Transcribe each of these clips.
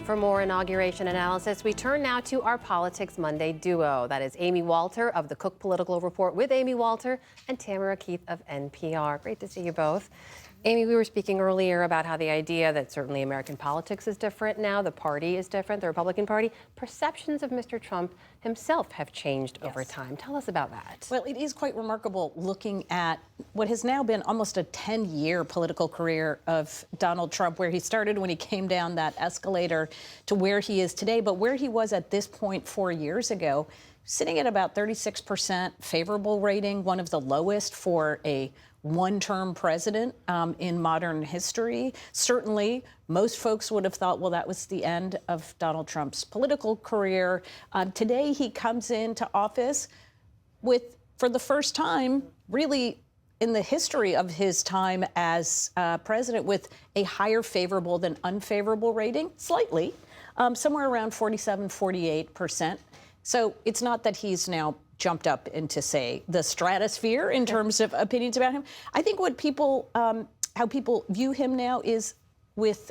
For more inauguration analysis, we turn now to our Politics Monday duo. That is Amy Walter of the Cook Political Report with Amy Walter and Tamara Keith of NPR. Great to see you both. Amy, we were speaking earlier about how the idea that certainly American politics is different now, the party is different, the Republican Party. Perceptions of Mr. Trump himself have changed over time. Tell us about that. Well, it is quite remarkable looking at what has now been almost a 10-year political career of Donald Trump, where he started when he came down that escalator to where he is today, but where he was at this point 4 years ago, sitting at about 36% favorable rating, one of the lowest for a one-term president in modern history. Certainly, most folks would have thought, well, that was the end of Donald Trump's political career. Today, he comes into office with, for the first time, really in the history of his time as president, with a higher favorable than unfavorable rating, slightly, somewhere around 47, 48%. So it's not that he's now jumped up into, say, the stratosphere in terms of opinions about him. I think what people, how people view him now is with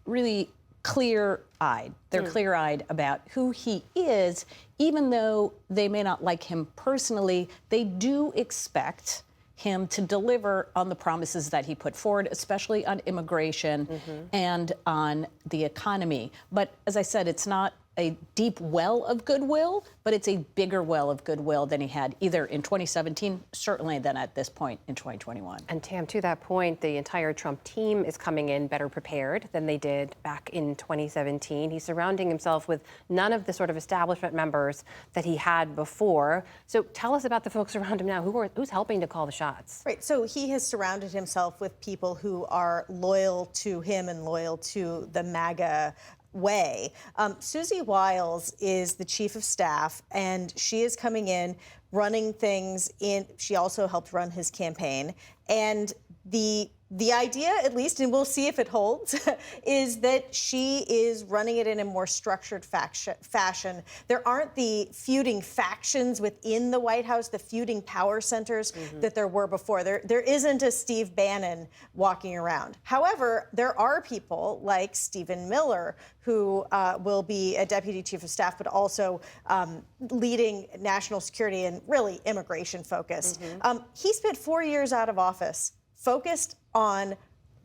really clear-eyed. They're clear-eyed about who he is, even though they may not like him personally. They do expect him to deliver on the promises that he put forward, especially on immigration and on the economy. But as I said, it's not a deep well of goodwill, but it's a bigger well of goodwill than he had either in 2017, certainly than at this point in 2021. And Tam, to that point, the entire Trump team is coming in better prepared than they did back in 2017. He's surrounding himself with none of the sort of establishment members that he had before. So tell us about the folks around him now. Who's helping to call the shots? Right. So he has surrounded himself with people who are loyal to him and loyal to the MAGA way. Susie Wiles is the chief of staff, and she is coming in, running things in. She also helped run his campaign. And the idea, at least, and we'll see if it holds, is that she is running it in a more structured fashion. There aren't the feuding factions within the White House, the feuding power centers that there were before. There isn't a Steve Bannon walking around. However, there are people like Stephen Miller, who will be a deputy chief of staff, but also leading national security and really immigration focused. He spent 4 years out of office focused on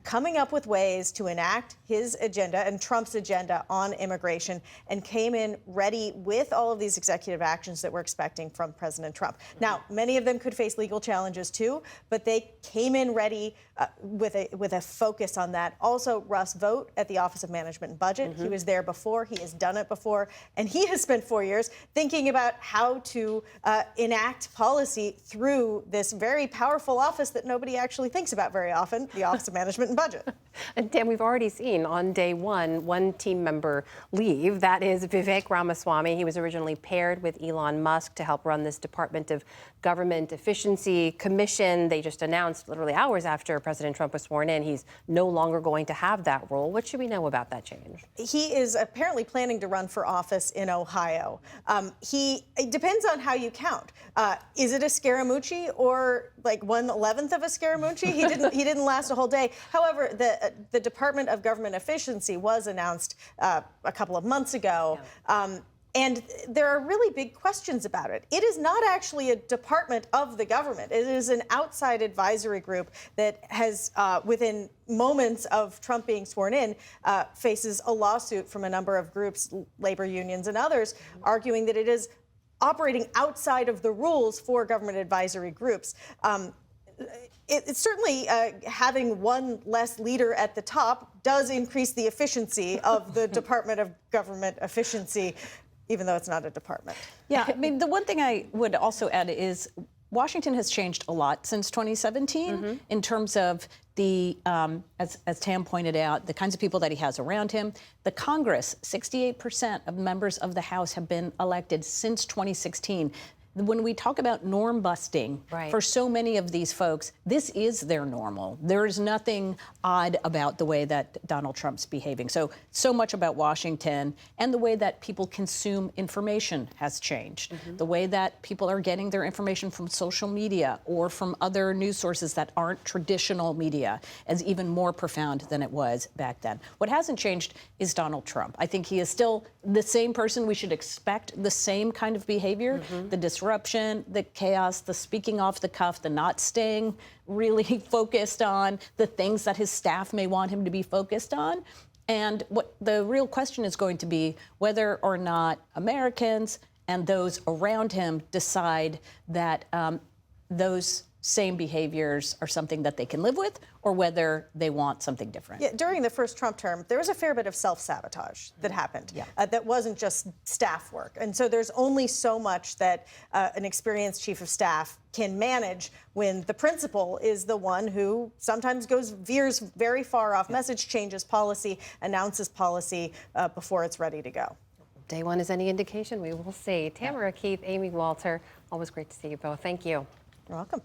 coming up with ways to enact his agenda and Trump's agenda on immigration, and came in ready with all of these executive actions that we're expecting from President Trump. Now, many of them could face legal challenges too, but they came in ready with a focus on that. Also, Russ Vought at the Office of Management and Budget. He was there before, he has done it before, and he has spent 4 years thinking about how to enact policy through this very powerful office that nobody actually thinks about very often, the Office of Management and Budget. And Dan, we've already seen on day one team member leave. That is Vivek Ramaswamy. He was originally paired with Elon Musk to help run this Department of Government Efficiency Commission. They just announced literally hours after President Trump was sworn in, he's no longer going to have that role. What should we know about that change? He is apparently planning to run for office in Ohio. It depends on how you count. Is it a Scaramucci or like 1/11th of a Scaramucci? He didn't last a whole day. However, the Department of Government Efficiency was announced a couple of months ago. Yeah. And there are really big questions about it. It is not actually a department of the government. It is an outside advisory group that has, within moments of Trump being sworn in, faces a lawsuit from a number of groups, labor unions and others, arguing that it is operating outside of the rules for government advisory groups. It's certainly having one less leader at the top does increase the efficiency of the Department of Government Efficiency, even though it's not a department. Yeah, I mean, the one thing I would also add is Washington has changed a lot since 2017 in terms of the, as Tam pointed out, the kinds of people that he has around him. The Congress, 68% of members of the House have been elected since 2016. when we talk about norm busting, Right. for so many of these folks, this is their normal. There is nothing odd about the way that Donald Trump's behaving. So much about Washington and the way that people consume information has changed. The way that people are getting their information from social media or from other news sources that aren't traditional media is even more profound than it was back then. What hasn't changed is Donald Trump. I think he is still the same person. We should expect the same kind of behavior, the disruption, the chaos, the speaking off the cuff, the not staying really focused on the things that his staff may want him to be focused on. And what the real question is going to be whether or not Americans and those around him decide that those same behaviors are something that they can live with, or whether they want something different. Yeah, during the first Trump term, there was a fair bit of self-sabotage that happened. That wasn't just staff work. And so there's only so much that an experienced chief of staff can manage when the principal is the one who sometimes veers very far off message, changes policy, announces policy before it's ready to go. Day one is any indication, we will see. Tamara Keith, Amy Walter, always great to see you both. Thank you. You're welcome.